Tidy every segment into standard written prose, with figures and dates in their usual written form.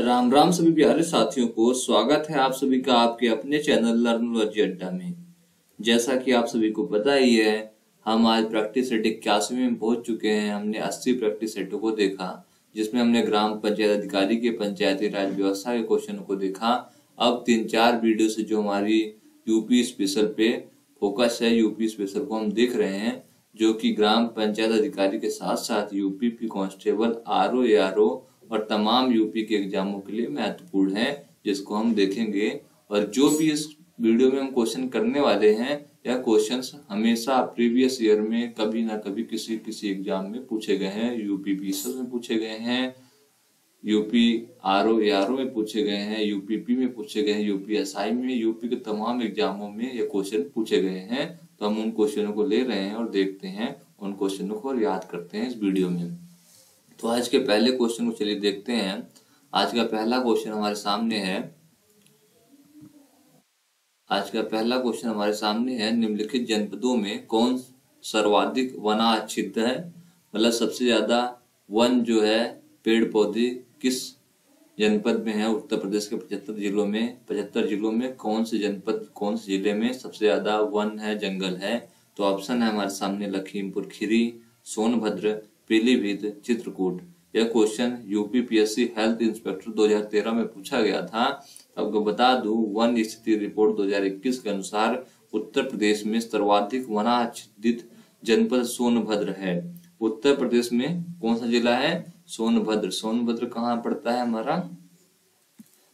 राम राम सभी प्यारे साथियों को स्वागत है आप सभी का आपके अपने चैनल लर्नोलॉजी अड्डा में। जैसा कि आप सभी को पता ही है, हम आज प्रैक्टिस सेट 81 में पहुंच चुके हैं। हमने 80 प्रैक्टिस सेटों को देखा, जिसमें हमने ग्राम पंचायत अधिकारी के पंचायती राज व्यवस्था के क्वेश्चन को देखा। अब 3-4 वीडियो से जो हमारी यूपी स्पेशल पे फोकस है, यूपी स्पेशल को हम देख रहे हैं, जो कि ग्राम पंचायत अधिकारी के साथ साथ यूपी कांस्टेबल, आरओ, एआरओ और तमाम यूपी के एग्जामों के लिए महत्वपूर्ण है, जिसको हम देखेंगे। और जो भी इस वीडियो में हम क्वेश्चन करने वाले हैं, यह क्वेश्चंस हमेशा प्रीवियस ईयर में कभी ना कभी किसी एग्जाम में पूछे गए हैं। यूपी पीएसएल में पूछे गए हैं, यूपी आरओ एआरओ में पूछे गए हैं, यूपीपी में पूछे गए हैं, यूपी एसआई में, यूपी के तमाम एग्जामों में ये क्वेश्चन पूछे गए हैं। तो हम उन क्वेश्चनों को ले रहे हैं और देखते हैं उन क्वेश्चनों को और याद करते हैं इस वीडियो में। तो आज के पहले क्वेश्चन को चलिए देखते हैं। आज का पहला क्वेश्चन हमारे सामने है, निम्नलिखित जनपदों में कौन सर्वाधिक वनाच्छिद्र है। मतलब सबसे ज्यादा वन जो है, पेड़ पौधे किस जनपद में है। उत्तर प्रदेश के 75 जिलों में कौन से जिले में सबसे ज्यादा वन है, जंगल है। तो ऑप्शन है हमारे सामने लखीमपुर खीरी, सोनभद्र, पीलीभीत, चित्रकूट। यह question UP PSC health inspector 2013 में पूछा गया था। आपको बता दूं, वन स्थिति रिपोर्ट 2021 के अनुसार उत्तर प्रदेश में सर्वाधिक वनाच्छादित जनपद सोनभद्र है। उत्तर प्रदेश में कौन सा जिला है? सोनभद्र। सोनभद्र कहाँ पड़ता है हमारा?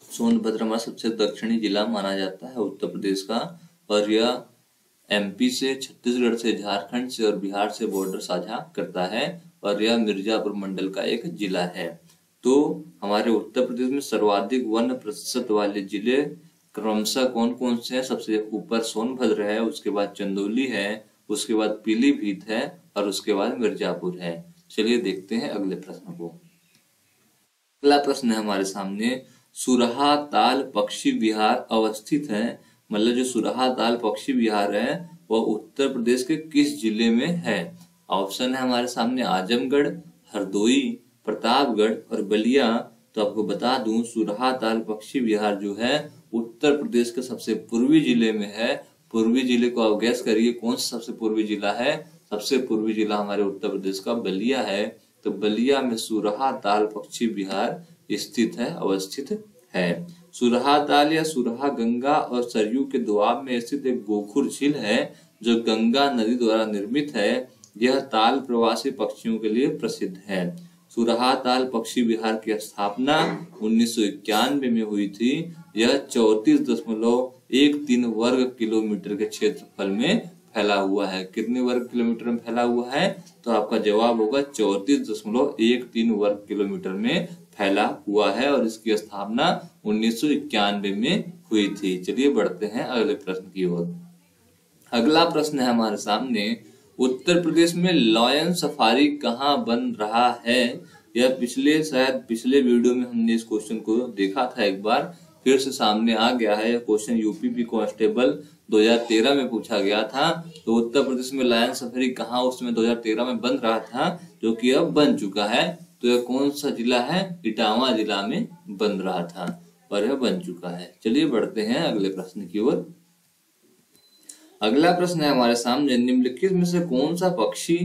सोनभद्र हमारा सबसे दक्षिणी जिला माना जाता है उत्तर प्रदेश का, और यह एमपी से, छत्तीसगढ़ से, झारखंड से और बिहार से बॉर्डर साझा करता है, और यह मिर्जापुर मंडल का एक जिला है। तो हमारे उत्तर प्रदेश में सर्वाधिक वन प्रतिशत वाले जिले क्रमशः कौन कौन से हैं? सबसे ऊपर सोनभद्र है, उसके बाद चंदौली है, उसके बाद पीलीभीत है और उसके बाद मिर्जापुर है। चलिए देखते हैं अगले प्रश्न को। अगला प्रश्न है हमारे सामने, सुरहा ताल पक्षी विहार अवस्थित है। मतलब जो सुरहा ताल पक्षी विहार है वह उत्तर प्रदेश के किस जिले में है? ऑप्शन है हमारे सामने आजमगढ़, हरदोई, प्रतापगढ़ और बलिया। तो आपको बता दूं, सुरहा ताल पक्षी विहार जो है उत्तर प्रदेश के सबसे पूर्वी जिले में है। पूर्वी जिले को आप गैस करिए कौन सा सबसे पूर्वी जिला है? सबसे पूर्वी जिला हमारे उत्तर प्रदेश का बलिया है। तो बलिया में सुरहा ताल पक्षी विहार स्थित है, अवस्थित है। सुरहा ताल या सुरहा गंगा और सरयू के दोआब में स्थित एक गोखुर झील है, जो गंगा नदी द्वारा निर्मित है। यह ताल प्रवासी पक्षियों के लिए प्रसिद्ध है। सुरहा ताल पक्षी विहार की स्थापना 1991 में हुई थी। यह 34.13 वर्ग किलोमीटर के क्षेत्रफल में फैला हुआ है। कितने वर्ग किलोमीटर में फैला हुआ है? तो आपका जवाब होगा 34.13 वर्ग किलोमीटर में फैला हुआ है, और इसकी स्थापना 1991 में हुई थी। चलिए बढ़ते हैं अगले प्रश्न की ओर। अगला प्रश्न है हमारे सामने, उत्तर प्रदेश में लॉयन सफारी कहाँ बन रहा है? यह पिछले वीडियो में हमने इस क्वेश्चन को देखा था, एक बार फिर से सामने आ गया है। यह क्वेश्चन यूपी कांस्टेबल 2013 में पूछा गया था। तो उत्तर प्रदेश में लॉयन सफारी कहाँ उस समय 2013 में बन रहा था, जो कि अब बन चुका है। तो यह कौन सा जिला है? इटावा जिला में बन रहा था और यह बन चुका है। चलिए बढ़ते हैं अगले प्रश्न की ओर। अगला प्रश्न है हमारे सामने, निम्नलिखित में से कौन सा पक्षी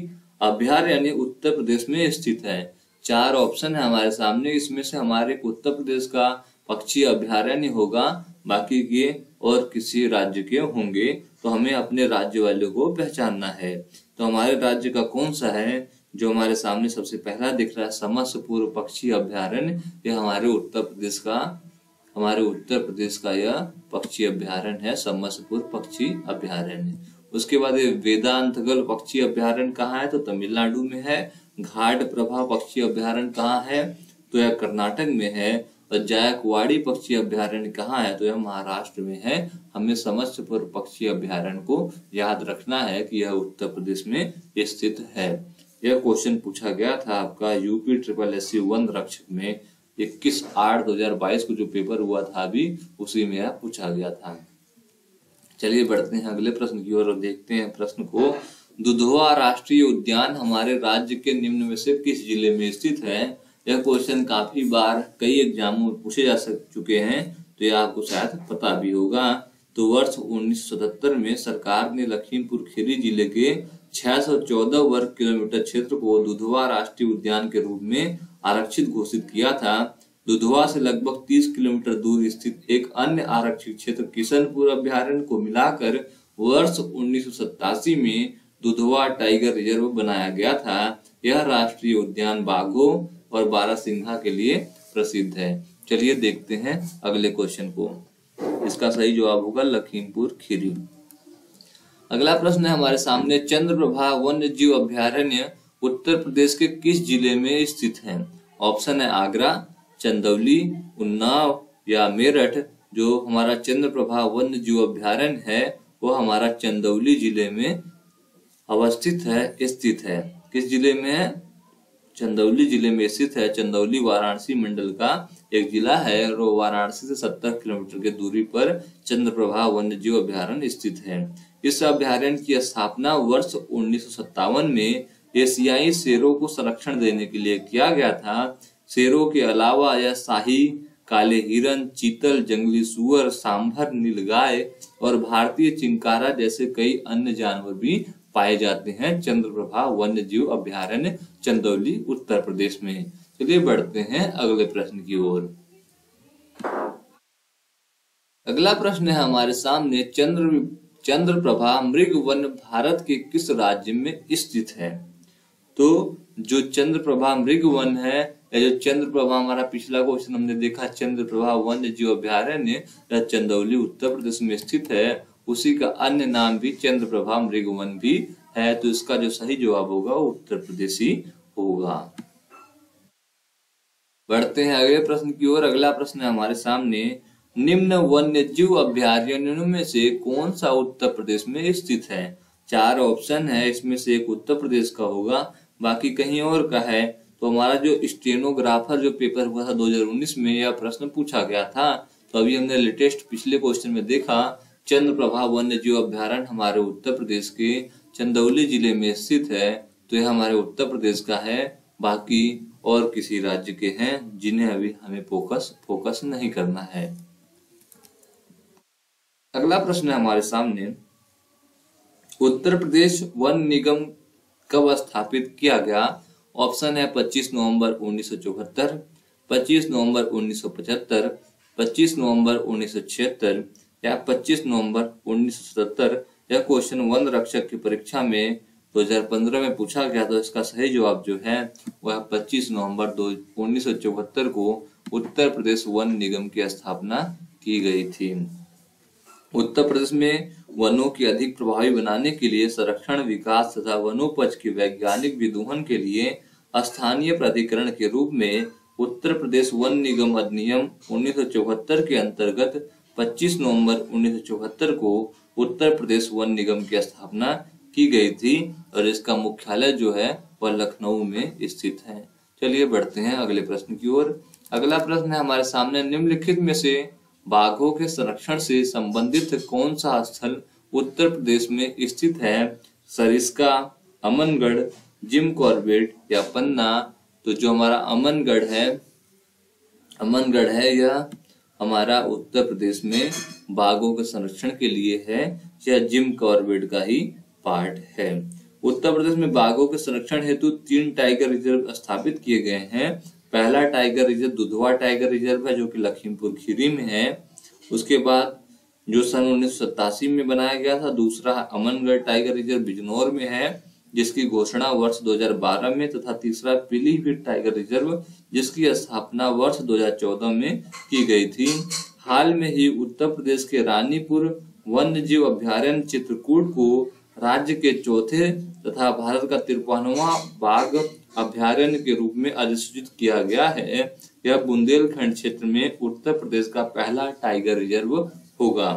अभयारण्य उत्तर प्रदेश में स्थित है? 4 ऑप्शन है हमारे सामने, इसमें से हमारे उत्तर प्रदेश का पक्षी अभयारण्य होगा, बाकी के और किसी राज्य के होंगे। तो हमें अपने राज्य वाले को पहचानना है। तो हमारे राज्य का कौन सा है? जो हमारे सामने सबसे पहला दिख रहा है, समस्तपुर पक्षी अभयारण्य। यह हमारे उत्तर प्रदेश का यह पक्षी अभयारण्य है, समस्तपुर पक्षी अभयारण्य। उसके बाद ये वेदांतगल पक्षी अभयारण्य कहाँ है? तो तमिलनाडु में है। घाट प्रभा पक्षी अभयारण्य कहाँ है? तो यह कर्नाटक में है। और जायकवाड़ी पक्षी अभयारण्य कहाँ है? तो यह महाराष्ट्र में है। हमें समस्तपुर पक्षी अभयारण्य को याद रखना है कि यह उत्तर प्रदेश में स्थित है। यह क्वेश्चन पूछा गया था आपका यूपी SSSC वन रक्षक में 21/8/2022 को जो पेपर हुआ था अभी, उसी में यह पूछा गया था। चलिए बढ़ते हैं अगले प्रश्न की ओर और देखते हैं प्रश्न को। दुधवा राष्ट्रीय उद्यान हमारे राज्य के निम्न में से किस जिले में स्थित है? यह क्वेश्चन काफी बार कई एग्जामों में पूछे जा चुके हैं, तो यह आपको शायद पता भी होगा। तो वर्ष 1977 में सरकार ने लखीमपुर खीरी जिले के 614 वर्ग किलोमीटर क्षेत्र को दुधवा राष्ट्रीय उद्यान के रूप में आरक्षित घोषित किया था। दुधवा से लगभग 30 किलोमीटर दूर स्थित एक अन्य आरक्षित क्षेत्र किशनपुर अभ्यारण्य को मिलाकर वर्ष 1987 में दुधवा टाइगर रिजर्व बनाया गया था। यह राष्ट्रीय उद्यान बाघों और बारहसिंघा के लिए प्रसिद्ध है। चलिए देखते हैं अगले क्वेश्चन को। इसका सही जवाब होगा लखीमपुर खीरी। अगला प्रश्न है हमारे सामने, चंद्रप्रभा वन्य जीव अभ्यारण्य उत्तर प्रदेश के किस जिले में स्थित है? ऑप्शन है आगरा, चंदौली, उन्नाव या मेरठ। जो हमारा चंद्रप्रभा वन्य जीव अभ्यारण्य है वो हमारा चंदौली जिले में अवस्थित है, स्थित है। किस जिले में है? चंदौली जिले में स्थित है। चंदौली वाराणसी मंडल का एक जिला है और वाराणसी से 70 किलोमीटर की दूरी पर चंद्रप्रभा वन्य जीव अभ्यारण्य स्थित है। इस अभ्यारण्य की स्थापना वर्ष 1957 में एशियाई शेरों को संरक्षण देने के लिए किया गया था। शेरों के अलावा यह शाही, काले हिरन, चीतल, जंगली सुअर, सांभर, नीलगाय और भारतीय चिंकारा जैसे कई अन्य जानवर भी पाए जाते हैं चंद्रप्रभा वन्य जीव अभ्यारण्य चंदौली उत्तर प्रदेश में। चलिए बढ़ते हैं अगले प्रश्न की ओर। अगला प्रश्न है हमारे सामने, चंद्रप्रभा मृग वन भारत के किस राज्य में स्थित है? तो जो चंद्रप्रभा मृग वन है, या जो चंद्रप्रभा हमारा पिछला क्वेश्चन हमने देखा चंद्रप्रभा वन्य जीव अभ्यारण्य चंदौली उत्तर प्रदेश में स्थित है, उसी का अन्य नाम भी चंद्रप्रभा मृग वन भी है। तो इसका जो सही जवाब होगा वो उत्तर प्रदेश ही होगा। बढ़ते हैं अगले प्रश्न की ओर। अगला प्रश्न है हमारे सामने, निम्न वन्य जीव अभ्यारण्यों में से कौन सा उत्तर प्रदेश में स्थित है? 4 ऑप्शन है, इसमें से एक उत्तर प्रदेश का होगा, बाकी कहीं और का है। तो हमारा जो स्टेनोग्राफर जो पेपर हुआ था 2019 में, यह प्रश्न पूछा गया था। तो अभी हमने लेटेस्ट पिछले क्वेश्चन में देखा चंद्रप्रभा वन्य जीव अभ्यारण्य हमारे उत्तर प्रदेश के चंदौली जिले में स्थित है। तो यह हमारे उत्तर प्रदेश का है, बाकी और किसी राज्य के हैं जिन्हें अभी हमें फोकस नहीं करना है। अगला प्रश्न है हमारे सामने, उत्तर प्रदेश वन निगम कब स्थापित किया गया? ऑप्शन है 25 नवंबर 1974, 25 नवंबर 1975, 25 नवंबर 1976 या 25 नवंबर 1977। यह क्वेश्चन वन रक्षक की परीक्षा में 2015 में पूछा गया। तो इसका सही जवाब जो है वह 25 नवंबर 1974 को उत्तर प्रदेश वन निगम की स्थापना की गई थी। उत्तर प्रदेश में वनों की अधिक प्रभावी बनाने के लिए संरक्षण, विकास तथा वनोपज के वैज्ञानिक विदोहन के लिए स्थानीय प्राधिकरण के रूप में उत्तर प्रदेश वन निगम अधिनियम 1974 के अंतर्गत 25 नवंबर 1974 को उत्तर प्रदेश वन निगम की स्थापना की गई थी और इसका मुख्यालय जो है वह लखनऊ में स्थित है। चलिए बढ़ते हैं अगले प्रश्न की ओर। अगला प्रश्न है हमारे सामने, निम्नलिखित में से बाघों के संरक्षण से संबंधित कौन सा स्थल उत्तर प्रदेश में स्थित है? सरिस्का, अमनगढ़, जिम कॉर्बेट या पन्ना। तो जो हमारा अमनगढ़ है यह हमारा उत्तर प्रदेश में बाघों के संरक्षण के लिए है, यह जिम कॉर्बेट का ही पार्ट है। उत्तर प्रदेश में बाघों के संरक्षण हेतु 3 टाइगर रिजर्व स्थापित किए गए हैं। पहला tiger reserve Dudhwa tiger reserve है जो कि लखीमपुर खीरी में है। उसके बाद जो सन 1987 में बनाया गया था दूसरा अमनगढ़ टाइगर रिजर्व बिजनौर में है जिसकी घोषणा वर्ष 2012 में, तथा तीसरा पीलीभीत टाइगर रिजर्व जिसकी स्थापना वर्ष 2014 में की गई थी। हाल में ही उत्तर प्रदेश के रानीपुर वन्य जीव अभ्यारण्य चित्रकूट को राज्य के चौथे तथा भारत का 53वां बाघ अभ्यारण्य के रूप में अधिसूचित किया गया है। यह बुंदेलखंड क्षेत्र में उत्तर प्रदेश का पहला टाइगर रिजर्व होगा।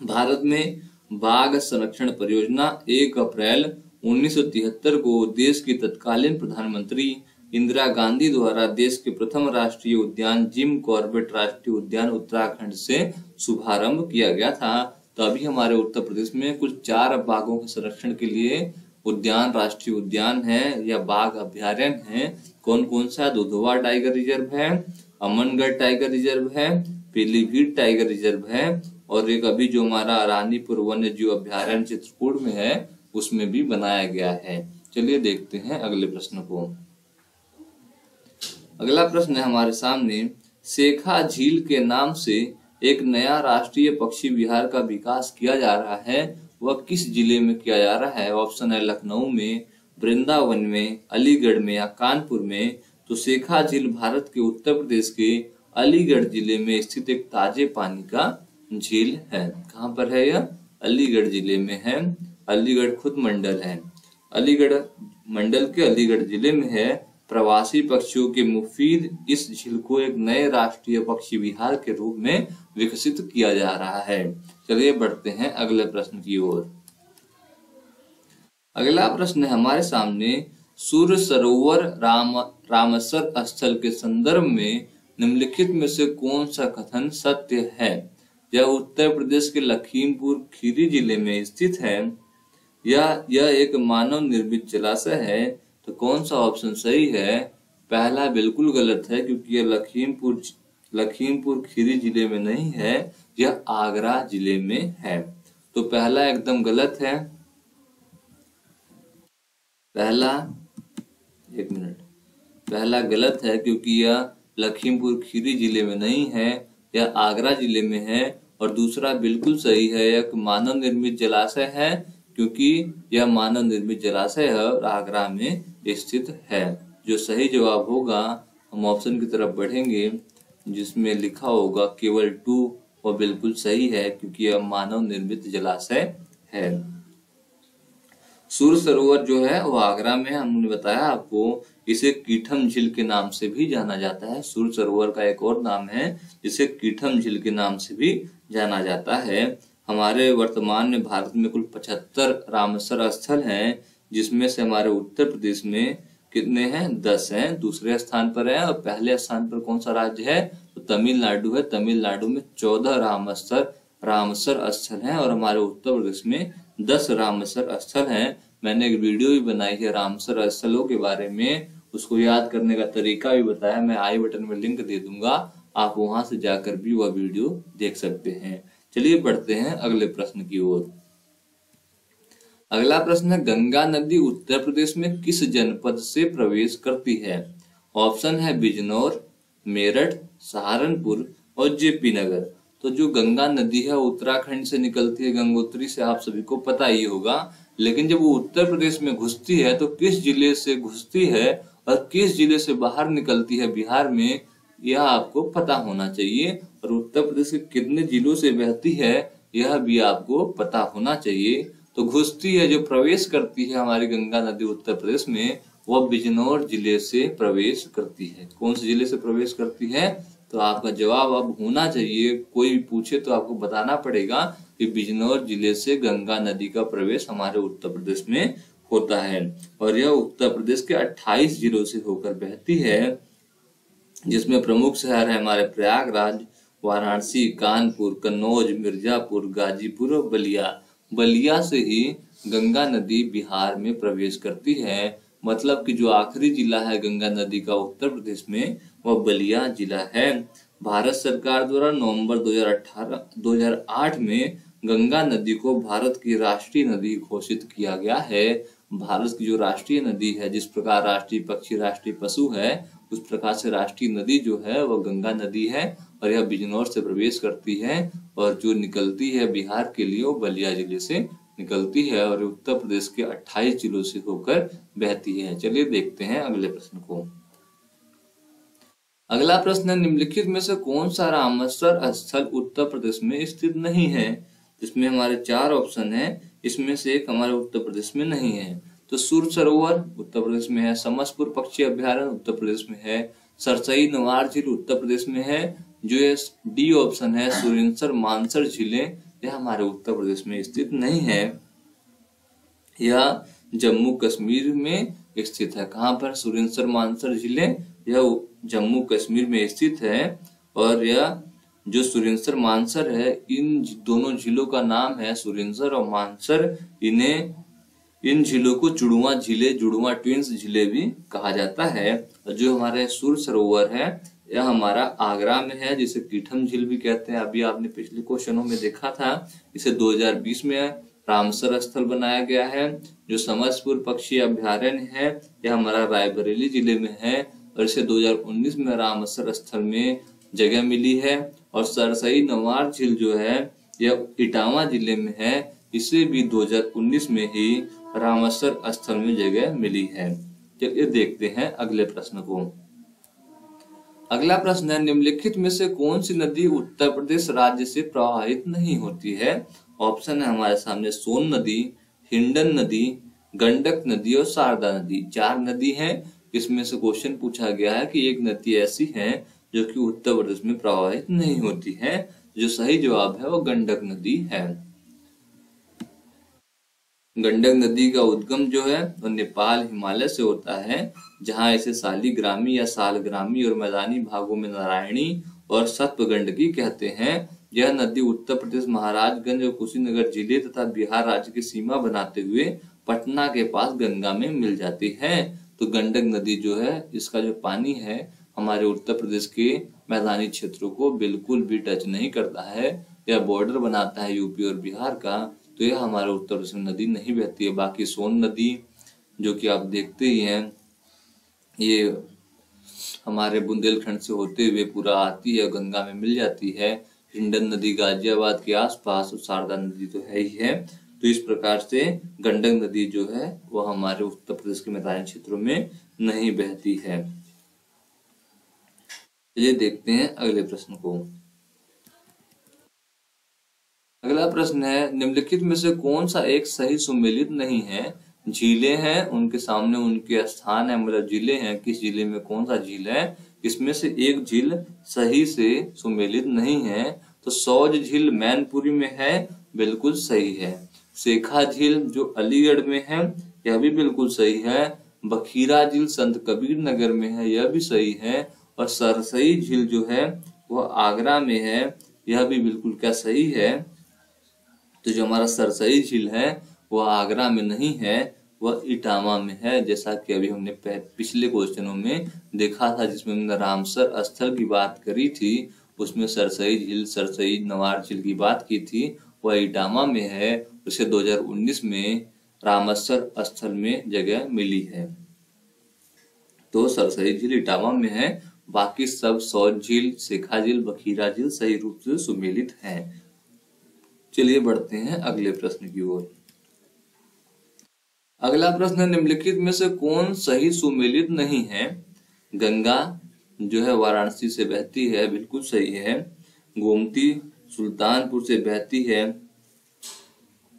भारत में बाघ संरक्षण परियोजना 1 अप्रैल 1973 को देश की तत्कालीन प्रधानमंत्री इंदिरा गांधी द्वारा देश के प्रथम राष्ट्रीय उद्यान जिम कॉर्बेट राष्ट्रीय उद्यान उत्तराखंड से शुभारंभ किया गया था। तो अभी हमारे उत्तर प्रदेश में कुल 4 बाघों के संरक्षण के लिए उद्यान राष्ट्रीय उद्यान है या बाघ अभ्यारण्य है? कौन कौन सा? दुधवा टाइगर रिजर्व है, अमनगढ़ टाइगर रिजर्व है, पीलीभीत टाइगर रिजर्व है, और एक अभी जो हमारा रानीपुर वन्य जीव अभ्यारण्य चित्रकूट में है उसमें भी बनाया गया है। चलिए देखते हैं अगले प्रश्न को। अगला प्रश्न है हमारे सामने, शेखा झील के नाम से एक नया राष्ट्रीय पक्षी विहार का विकास किया जा रहा है, वह किस जिले में किया जा रहा है? ऑप्शन है लखनऊ में, वृंदावन में, अलीगढ़ में या कानपुर में। तो शेखा झील भारत के उत्तर प्रदेश के अलीगढ़ जिले में स्थित एक ताजे पानी का झील है। कहाँ पर है यह? अलीगढ़ जिले में है। अलीगढ़ खुद मंडल है, अलीगढ़ मंडल के अलीगढ़ जिले में है। प्रवासी पक्षियों के मुफीद इस झील को एक नए राष्ट्रीय पक्षी विहार के रूप में विकसित किया जा रहा है। चलिए बढ़ते हैं अगले प्रश्न की ओर। अगला प्रश्न है हमारे सामने, सूर्य सरोवर रामसर स्थल के संदर्भ में निम्नलिखित में से कौन सा कथन सत्य है? यह उत्तर प्रदेश के लखीमपुर खीरी जिले में स्थित है, या यह एक मानव निर्मित जलाशय है। तो कौन सा ऑप्शन सही है? पहला बिल्कुल गलत है, क्योंकि यह लखीमपुर खीरी जिले में नहीं है, यह आगरा जिले में है। तो पहला एकदम गलत है। पहला गलत है क्योंकि यह लखीमपुर खीरी जिले में नहीं है, यह आगरा जिले में है। और दूसरा बिल्कुल सही है, यह मानव निर्मित जलाशय है, क्योंकि यह मानव निर्मित जलाशय है और आगरा में स्थित है। जो सही जवाब होगा, हम ऑप्शन की तरफ बढ़ेंगे जिसमें लिखा होगा केवल 2, वह बिल्कुल सही है, क्योंकि यह मानव निर्मित जलाशय है। सूर्य सरोवर जो है वो आगरा में है। हमने बताया आपको, इसे कीठम झील के नाम से भी जाना जाता है। सूर्य सरोवर का एक और नाम है जिसे कीठम झील के नाम से भी जाना जाता है। हमारे वर्तमान में भारत में कुल 75 रामसर स्थल हैं, जिसमें से हमारे उत्तर प्रदेश में कितने हैं? 10 हैं, दूसरे स्थान पर है। और पहले स्थान पर कौन सा राज्य है? तो तमिलनाडु है। तमिलनाडु में 14 रामसर स्थल हैं और हमारे उत्तर प्रदेश में 10 रामसर स्थल हैं। मैंने एक वीडियो भी बनाई है रामसर स्थलों के बारे में, उसको याद करने का तरीका भी बताया। मैं आई बटन में लिंक दे दूंगा, आप वहां से जाकर भी वह वीडियो देख सकते हैं। चलिए बढ़ते हैं अगले प्रश्न की ओर। अगला प्रश्न है, गंगा नदी उत्तर प्रदेश में किस जनपद से प्रवेश करती है? ऑप्शन है बिजनौर, मेरठ, सहारनपुर और जेपी नगर। तो जो गंगा नदी है उत्तराखंड से निकलती है, गंगोत्री से, आप सभी को पता ही होगा। लेकिन जब वो उत्तर प्रदेश में घुसती है तो किस जिले से घुसती है और किस जिले से बाहर निकलती है बिहार में, यह आपको पता होना चाहिए। और उत्तर प्रदेश के कितने जिलों से बहती है यह भी आपको पता होना चाहिए। तो घुसती है, जो प्रवेश करती है हमारी गंगा नदी उत्तर प्रदेश में, वह बिजनौर जिले से प्रवेश करती है। कौन से जिले से प्रवेश करती है? तो आपका जवाब अब होना चाहिए, कोई भी पूछे तो आपको बताना पड़ेगा कि बिजनौर जिले से गंगा नदी का प्रवेश हमारे उत्तर प्रदेश में होता है। और यह उत्तर प्रदेश के 28 जिलों से होकर बहती है, जिसमें प्रमुख शहर है हमारे प्रयागराज, वाराणसी, कानपुर, कन्नौज, मिर्जापुर, गाजीपुर और बलिया। बलिया से ही गंगा नदी बिहार में प्रवेश करती है। मतलब कि जो आखिरी जिला है गंगा नदी का उत्तर प्रदेश में, वह बलिया जिला है। भारत सरकार द्वारा नवंबर 2008 में गंगा नदी को भारत की राष्ट्रीय नदी घोषित किया गया है। भारत की जो राष्ट्रीय नदी है, जिस प्रकार राष्ट्रीय पक्षी राष्ट्रीय पशु है, उस प्रकार से राष्ट्रीय नदी जो है वह गंगा नदी है। और यह बिजनौर से प्रवेश करती है और जो निकलती है बिहार के लिए वो बलिया जिले से निकलती है और उत्तर प्रदेश के 28 जिलों से होकर बहती है। चलिए देखते हैं अगले प्रश्न को। अगला प्रश्न है, निम्नलिखित में से कौन सा रामसर स्थल उत्तर प्रदेश में स्थित नहीं है? जिसमें हमारे 4 ऑप्शन है, इसमें से एक हमारे उत्तर प्रदेश में नहीं है। तो सूर्य सरोवर उत्तर प्रदेश में है, समसपुर पक्षी अभ्यारण्य उत्तर प्रदेश में है, सरसई नवार झील उत्तर प्रदेश में है, जो डी ऑप्शन है सुरिनसर मानसर झीलें, यह हमारे उत्तर प्रदेश में स्थित नहीं है। यह जम्मू कश्मीर में स्थित है। कहाँ पर? सुरिनसर मानसर झीलें, यह जम्मू कश्मीर में स्थित है। और यह जो सुरिनसर मानसर है, इन दोनों झीलों का नाम है सुरिनसर और मानसर। इन्हें इन झीलों को जुड़वा झीलें, जुड़वा ट्विंस झीलें भी कहा जाता है। और जो हमारे सूर्य सरोवर है यह हमारा आगरा में है, जिसे कीठम झील भी कहते हैं। अभी आपने पिछले क्वेश्चनों में देखा था। इसे 2020 में रामसर स्थल बनाया गया है। जो समसपुर पक्षी अभ्यारण्य है यह हमारा रायबरेली जिले में है और इसे 2019 में रामसर स्थल में जगह मिली है। और सरसई नवार झील जो है यह इटावा जिले में है, इसे भी 2019 में ही रामसर स्थल में जगह मिली है। चलिए देखते हैं अगले प्रश्न को। अगला प्रश्न है, निम्नलिखित में से कौन सी नदी उत्तर प्रदेश राज्य से प्रवाहित नहीं होती है? ऑप्शन है हमारे सामने सोन नदी, हिंडन नदी, गंडक नदी और शारदा नदी। 4 नदी हैं। इसमें से क्वेश्चन पूछा गया है कि एक नदी ऐसी है जो कि उत्तर प्रदेश में प्रवाहित नहीं होती है। जो सही जवाब है वो गंडक नदी है। गंडक नदी का उद्गम जो है वो नेपाल हिमालय से होता है, जहां इसे सालीग्रामी या सालग्रामी और मैदानी भागों में नारायणी और सत्वगंडकी कहते हैं। यह नदी उत्तर प्रदेश महाराजगंज और कुशीनगर जिले तथा बिहार राज्य की सीमा बनाते हुए पटना के पास गंगा में मिल जाती है। तो गंडक नदी जो है इसका जो पानी है हमारे उत्तर प्रदेश के मैदानी क्षेत्रों को बिल्कुल भी टच नहीं करता है। यह बॉर्डर बनाता है यूपी और बिहार का, तो यह हमारे उत्तर प्रदेश में नदी नहीं बहती है। बाकी सोन नदी जो कि आप देखते ही हैं, ये हमारे बुंदेलखंड से होते हुए पूरा आती है, गंगा में मिल जाती है। हिंडन नदी गाजियाबाद के आसपास और शारदा नदी तो है ही है। तो इस प्रकार से गंडक नदी जो है वह हमारे उत्तर प्रदेश के मैदानी क्षेत्रों में नहीं बहती है। चलिए देखते हैं अगले प्रश्न को। अगला प्रश्न है, निम्नलिखित में से कौन सा एक सही सुमेलित नहीं है? झीलें हैं, उनके सामने उनके स्थान है, मतलब जिले हैं, किस जिले में कौन सा झील है? इसमें से एक झील सही से सुमेलित नहीं है। तो सौज झील मैनपुरी में है, बिल्कुल सही है। शेखा झील जो अलीगढ़ में है यह भी बिल्कुल सही है। बखीरा झील संत कबीर नगर में है, यह भी सही है। और सरसई झील जो है वह आगरा में है, यह भी बिल्कुल क्या सही है। तो जो हमारा सरसई झील है वह आगरा में नहीं है, वह इटावा में है, जैसा कि अभी हमने पिछले क्वेश्चनों में देखा था, जिसमें हमने रामसर स्थल की बात करी थी। उसमें सरसई झील, सरसई नवार झील की बात की थी, वह इटावा में है। उसे 2019 में रामसर स्थल में जगह मिली है। तो सरसई झील इटावा में है, बाकी सब सौज झील, शेखा झील, बखीरा झील सही रूप से सुमेलित हैं। चलिए बढ़ते हैं अगले प्रश्न की ओर। अगला प्रश्न, निम्नलिखित में से कौन सही सुमेलित नहीं है? गंगा जो है वाराणसी से बहती है, बिल्कुल सही है। गोमती सुल्तानपुर से बहती है,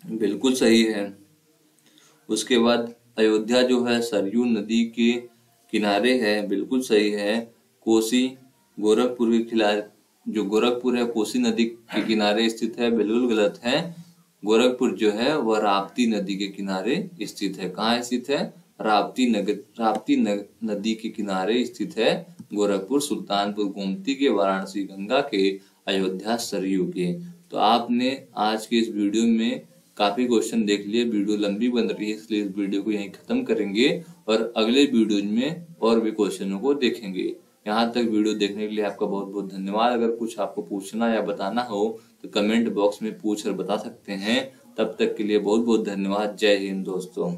बिल्कुल सही है। उसके बाद अयोध्या जो है सरयू नदी के किनारे है, बिल्कुल सही है। कोसी गोरखपुर के खिलाफ, जो गोरखपुर है कोसी नदी के किनारे स्थित है, बिल्कुल गलत है। गोरखपुर जो है वह राप्ती नदी के किनारे स्थित है। कहाँ स्थित है? राप्ती नदी के किनारे स्थित है गोरखपुर। सुल्तानपुर गोमती के, वाराणसी गंगा के, अयोध्या सरयू के। तो आपने आज के इस वीडियो में काफी क्वेश्चन देख लिए। वीडियो लंबी बन रही है, इसलिए इस वीडियो को यहीं खत्म करेंगे और अगले वीडियो में और भी क्वेश्चनों को देखेंगे। यहाँ तक वीडियो देखने के लिए आपका बहुत बहुत धन्यवाद। अगर कुछ आपको पूछना या बताना हो तो कमेंट बॉक्स में पूछ कर बता सकते हैं। तब तक के लिए बहुत बहुत धन्यवाद। जय हिंद दोस्तों।